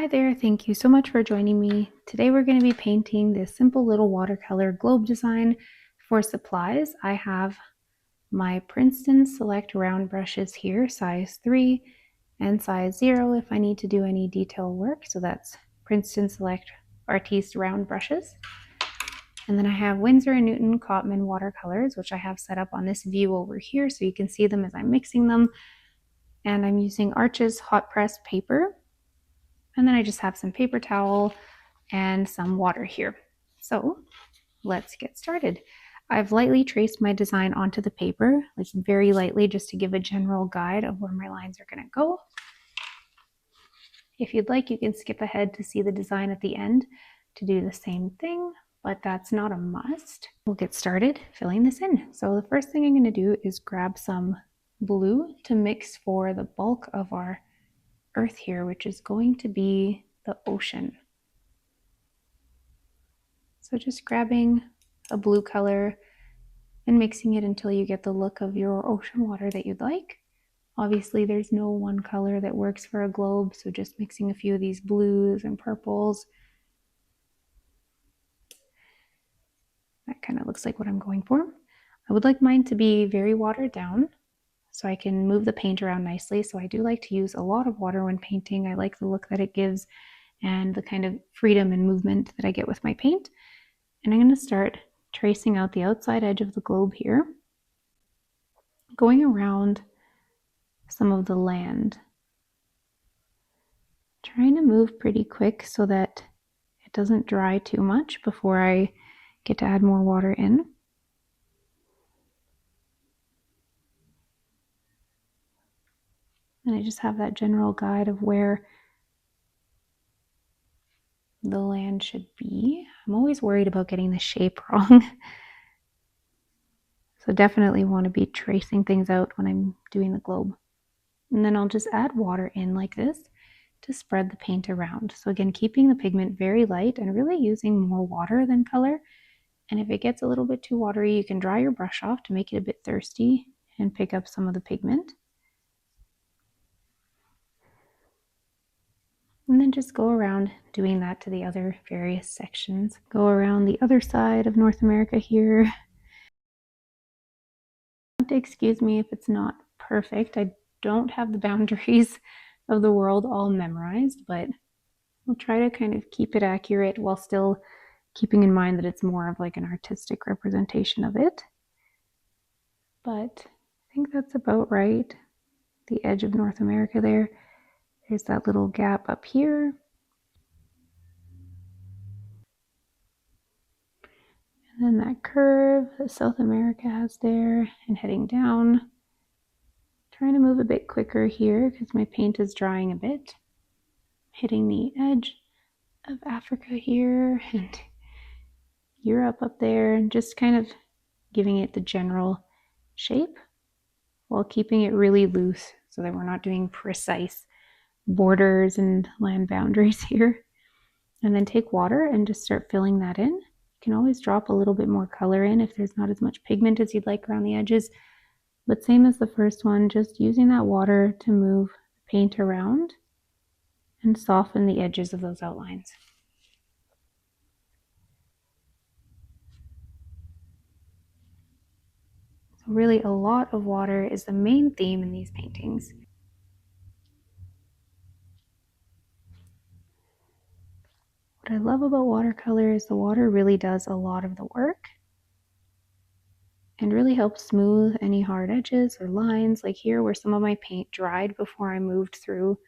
Hi there, thank you so much for joining me. Today we're going to be painting this simple little watercolor globe design. For supplies, I have my Princeton Select round brushes here, size 3 and size 0 if I need to do any detail work. So that's Princeton Select Artiste round brushes. And then I have Winsor & Newton Cotman watercolors, which I have set up on this view over here so you can see them as I'm mixing them. And I'm using Arches hot press paper. And then I just have some paper towel and some water here. So let's get started. I've lightly traced my design onto the paper, like very lightly, just to give a general guide of where my lines are going to go. If you'd like, you can skip ahead to see the design at the end to do the same thing, but that's not a must. We'll get started filling this in. So the first thing I'm going to do is grab some blue to mix for the bulk of our earth here, which is going to be the ocean. So just grabbing a blue color and mixing it until you get the look of your ocean water that you'd like. Obviously, there's no one color that works for a globe, so just mixing a few of these blues and purples. That kind of looks like what I'm going for. I would like mine to be very watered down so I can move the paint around nicely. So I do like to use a lot of water when painting. I like the look that it gives and the kind of freedom and movement that I get with my paint. And I'm going to start tracing out the outside edge of the globe here, going around some of the land, trying to move pretty quick so that it doesn't dry too much before I get to add more water in. And I just have that general guide of where the land should be. I'm always worried about getting the shape wrong. So definitely want to be tracing things out when I'm doing the globe. And then I'll just add water in like this to spread the paint around. So again, keeping the pigment very light and really using more water than color. And if it gets a little bit too watery, you can dry your brush off to make it a bit thirsty and pick up some of the pigment. And then just go around doing that to the other various sections. Go around the other side of North America here. Excuse me if it's not perfect. I don't have the boundaries of the world all memorized, but I'll try to kind of keep it accurate while still keeping in mind that it's more of like an artistic representation of it. But I think that's about right. The edge of North America there. There's that little gap up here. And then that curve that South America has there and heading down. Trying to move a bit quicker here because my paint is drying a bit. Hitting the edge of Africa here and Europe up there, and just kind of giving it the general shape while keeping it really loose so that we're not doing precise borders and land boundaries here. And then take water and just start filling that in. You can always drop a little bit more color in if there's not as much pigment as you'd like around the edges. But same as the first one, just using that water to move the paint around and soften the edges of those outlines. So really a lot of water is the main theme in these paintings. What I love about watercolor is the water really does a lot of the work and really helps smooth any hard edges or lines. Like here where some of my paint dried before I moved through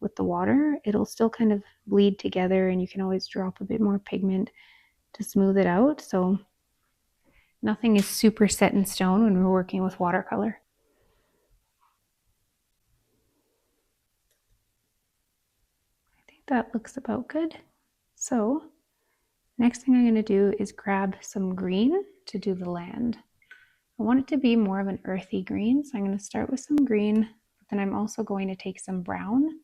with the water, it'll still kind of bleed together and you can always drop a bit more pigment to smooth it out. So nothing is super set in stone when we're working with watercolor. I think that looks about good. So next thing I'm going to do is grab some green to do the land. I want it to be more of an earthy green, so I'm going to start with some green, but then I'm also going to take some brown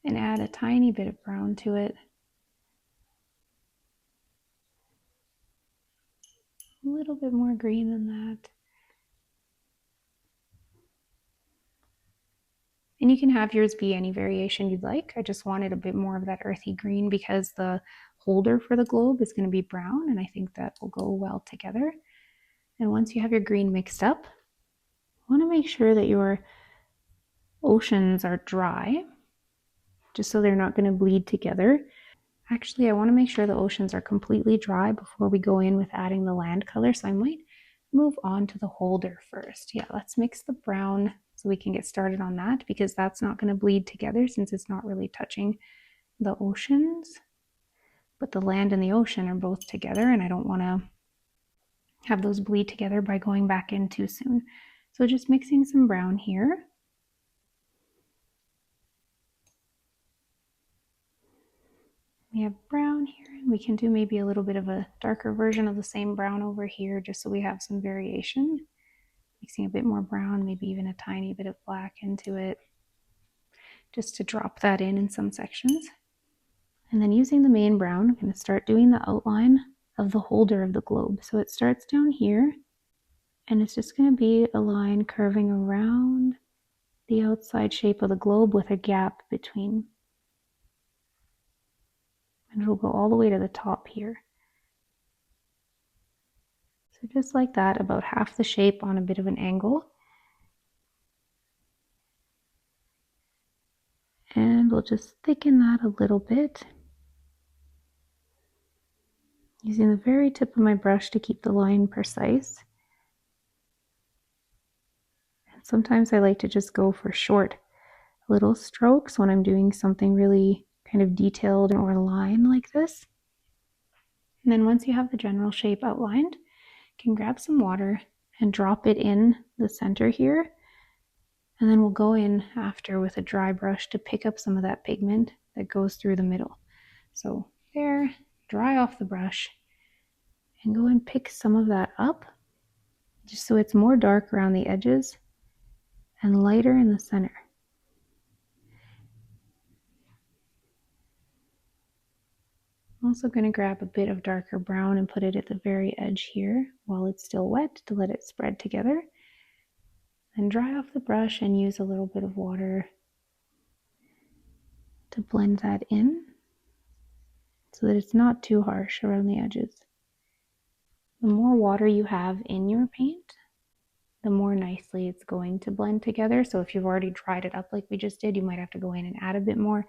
and add a tiny bit of brown to it. A little bit more green than that. And you can have yours be any variation you'd like. I just wanted a bit more of that earthy green because the holder for the globe is going to be brown, and I think that will go well together. And once you have your green mixed up, you want to make sure that your oceans are dry, just so they're not going to bleed together. Actually, I want to make sure the oceans are completely dry before we go in with adding the land color, so I might move on to the holder first. Yeah, let's mix the brown so we can get started on that, because that's not going to bleed together since it's not really touching the oceans. But the land and the ocean are both together, and I don't want to have those bleed together by going back in too soon. So just mixing some brown here. We have brown here, and we can do maybe a little bit of a darker version of the same brown over here just so we have some variation. Mixing a bit more brown, maybe even a tiny bit of black into it, just to drop that in some sections. And then using the main brown, I'm going to start doing the outline of the holder of the globe. So it starts down here, and it's just going to be a line curving around the outside shape of the globe with a gap between. And it'll go all the way to the top here. So just like that, about half the shape on a bit of an angle. And we'll just thicken that a little bit, using the very tip of my brush to keep the line precise. And sometimes I like to just go for short little strokes when I'm doing something really kind of detailed or a line like this. And then once you have the general shape outlined, you can grab some water and drop it in the center here. And then we'll go in after with a dry brush to pick up some of that pigment that goes through the middle. So there, dry off the brush and go and pick some of that up, just so it's more dark around the edges and lighter in the center. I'm also going to grab a bit of darker brown and put it at the very edge here while it's still wet to let it spread together. Then dry off the brush and use a little bit of water to blend that in so that it's not too harsh around the edges. The more water you have in your paint, the more nicely it's going to blend together. So if you've already dried it up like we just did, you might have to go in and add a bit more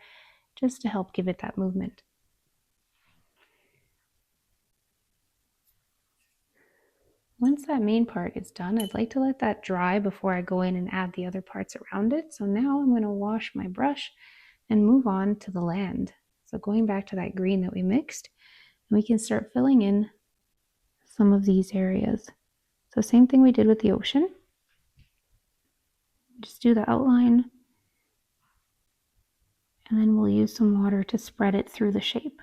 just to help give it that movement. Once that main part is done, I'd like to let that dry before I go in and add the other parts around it. So now I'm going to wash my brush and move on to the land. So going back to that green that we mixed, we can start filling in some of these areas. So same thing we did with the ocean. Just do the outline, and then we'll use some water to spread it through the shape.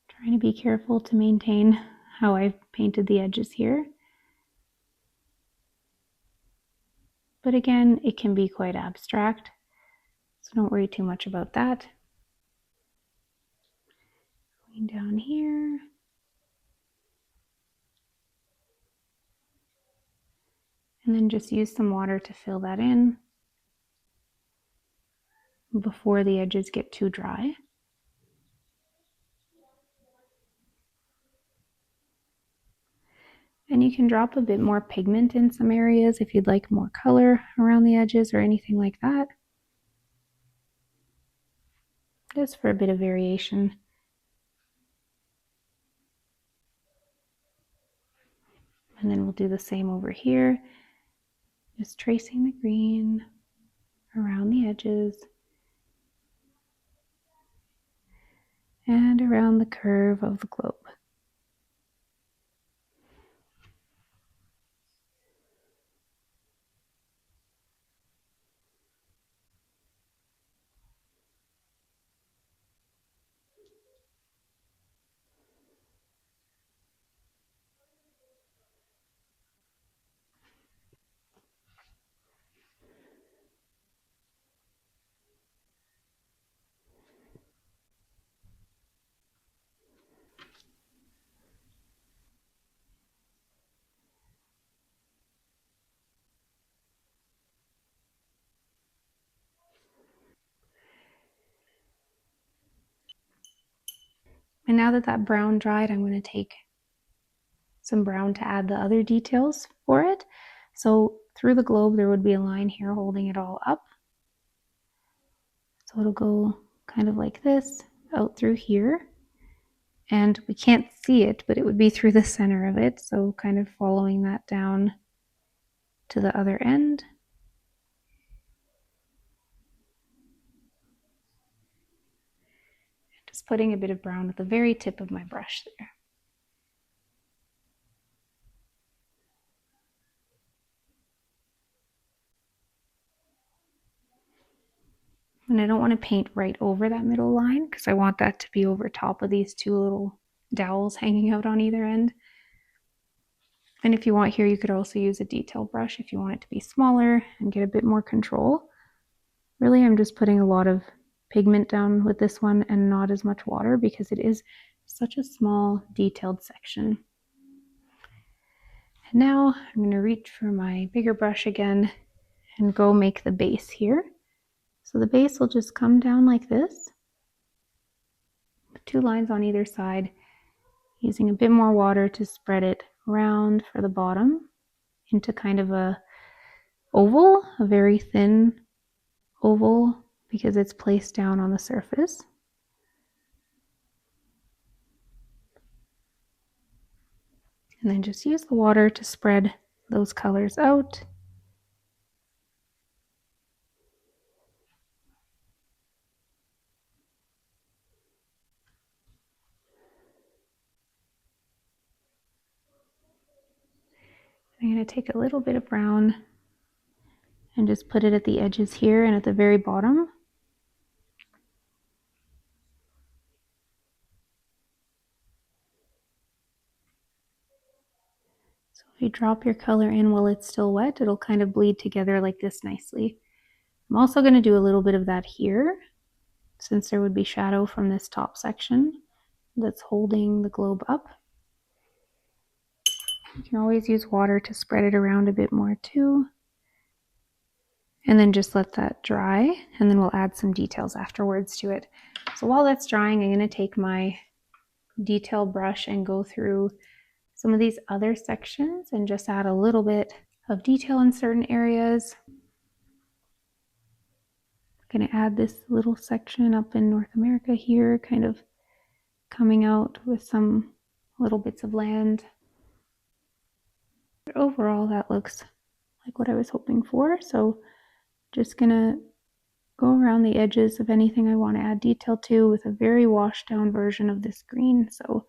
Trying to be careful to maintain how I've painted the edges here. But again, it can be quite abstract, so don't worry too much about that. Going down here. And then just use some water to fill that in before the edges get too dry. And you can drop a bit more pigment in some areas if you'd like more color around the edges or anything like that. Just for a bit of variation. And then we'll do the same over here. Just tracing the green around the edges and around the curve of the globe. And now that that brown dried, I'm going to take some brown to add the other details for it. So through the globe, there would be a line here holding it all up. So it'll go kind of like this out through here. And we can't see it, but it would be through the center of it. So kind of following that down to the other end. Just putting a bit of brown at the very tip of my brush there. And I don't want to paint right over that middle line because I want that to be over top of these two little dowels hanging out on either end. And if you want here, you could also use a detail brush if you want it to be smaller and get a bit more control. Really, I'm just putting a lot of pigment down with this one and not as much water because it is such a small detailed section. And now I'm going to reach for my bigger brush again and go make the base here. So the base will just come down like this, 2 lines on either side, using a bit more water to spread it around for the bottom into kind of a oval, a very thin oval because it's placed down on the surface. And then just use the water to spread those colors out. I'm going to take a little bit of brown and just put it at the edges here and at the very bottom. So if you drop your color in while it's still wet, it'll kind of bleed together like this nicely. I'm also going to do a little bit of that here, since there would be shadow from this top section that's holding the globe up. You can always use water to spread it around a bit more too. And then just let that dry, and then we'll add some details afterwards to it. So while that's drying, I'm going to take my detail brush and go through some of these other sections and just add a little bit of detail in certain areas. I'm going to add this little section up in North America here, kind of coming out with some little bits of land. But overall, that looks like what I was hoping for. So just gonna go around the edges of anything I want to add detail to with a very washed down version of this green. So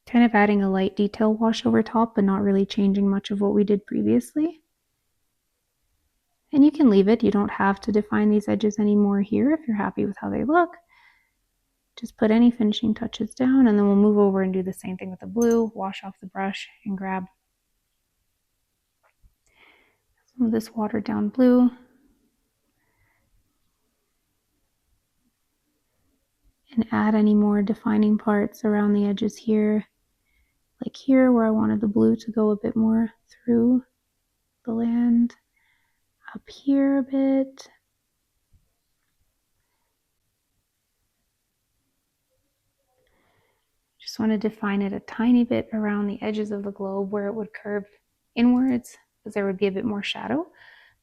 kind of adding a light detail wash over top, but not really changing much of what we did previously. And you can leave it. You don't have to define these edges anymore here if you're happy with how they look. Just put any finishing touches down, and then we'll move over and do the same thing with the blue. Wash off the brush and grab some of this watered down blue. And add any more defining parts around the edges here. Like here where I wanted the blue to go a bit more through the land. Up here a bit. Just want to define it a tiny bit around the edges of the globe where it would curve inwards because there would be a bit more shadow.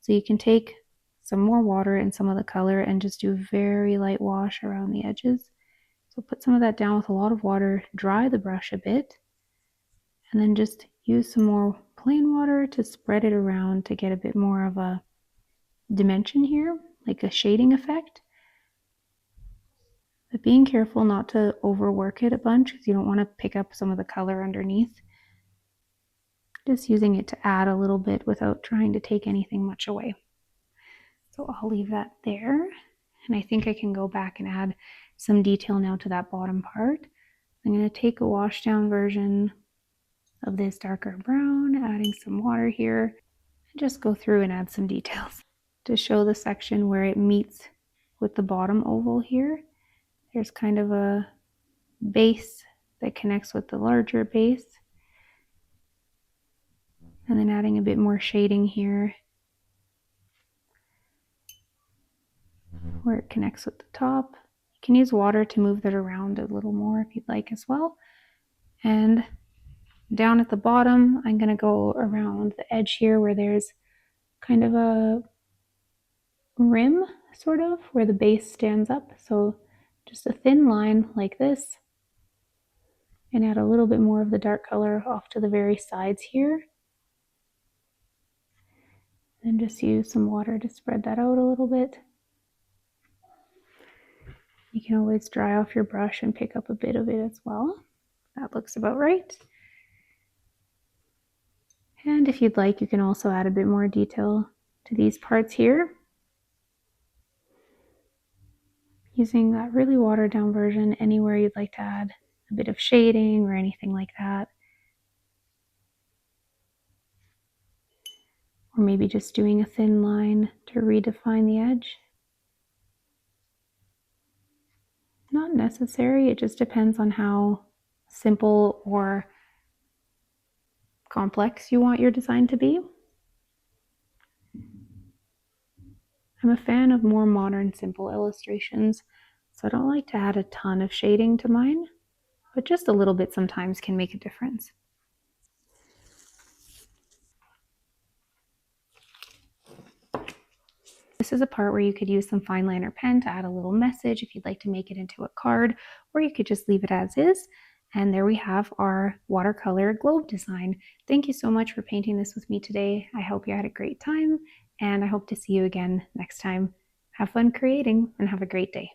So you can take some more water and some of the color and just do a very light wash around the edges. So put some of that down with a lot of water, dry the brush a bit, and then just use some more plain water to spread it around to get a bit more of a dimension here, like a shading effect. But being careful not to overwork it a bunch because you don't want to pick up some of the color underneath. Just using it to add a little bit without trying to take anything much away. So I'll leave that there. And I think I can go back and add some detail now to that bottom part. I'm going to take a wash down version of this darker brown, adding some water here, and just go through and add some details to show the section where it meets with the bottom oval here. There's kind of a base that connects with the larger base, and then adding a bit more shading here where it connects with the top. You can use water to move that around a little more if you'd like as well. And down at the bottom, I'm going to go around the edge here where there's kind of a rim, sort of, where the base stands up. So just a thin line like this, and add a little bit more of the dark color off to the very sides here. And just use some water to spread that out a little bit. You can always dry off your brush and pick up a bit of it as well. That looks about right. And if you'd like, you can also add a bit more detail to these parts here, using that really watered down version anywhere you'd like to add a bit of shading or anything like that. Or maybe just doing a thin line to redefine the edge. Not necessary, it just depends on how simple or complex you want your design to be. I'm a fan of more modern, simple illustrations, so I don't like to add a ton of shading to mine, but just a little bit sometimes can make a difference. This is a part where you could use some fine liner pen to add a little message if you'd like to make it into a card, or you could just leave it as is. And there we have our watercolor globe design. Thank you so much for painting this with me today. I hope you had a great time, and I hope to see you again next time. Have fun creating and have a great day.